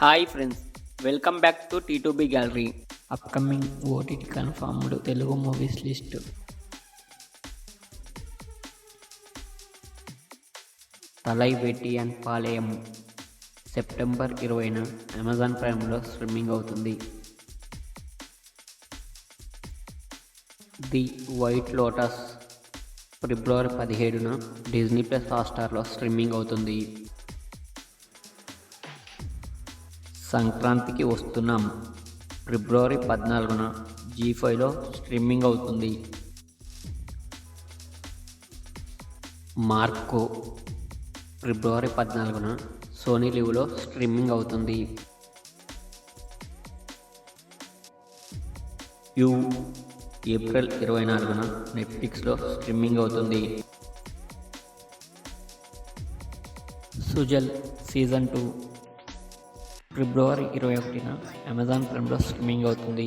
Hi friends, welcome back to T2B gallery. Upcoming OTT confirmed Telugu movies list. Thalai Vetti and Palayam September 20న Amazon ప్రైమ్లో streaming అవుతుంది. The White Lotus ఫిబ్రవరి 17న Disney Plus హాట్స్టార్లో streaming అవుతుంది. సంక్రాంతికి వస్తున్నాం ఫిబ్రవరి 14న జీ5లో స్ట్రీమింగ్ అవుతుంది. మార్కో ఫిబ్రవరి 14న సోనీ లివ్లో స్ట్రీమింగ్ అవుతుంది. యు ఏప్రిల్ 24న నెట్ఫ్లిక్స్లో స్ట్రీమింగ్ అవుతుంది. సుజల్ సీజన్ 2 ఫిబ్రవరి 21న అమెజాన్ ప్రైమ్లో స్ట్రీమింగ్ అవుతుంది.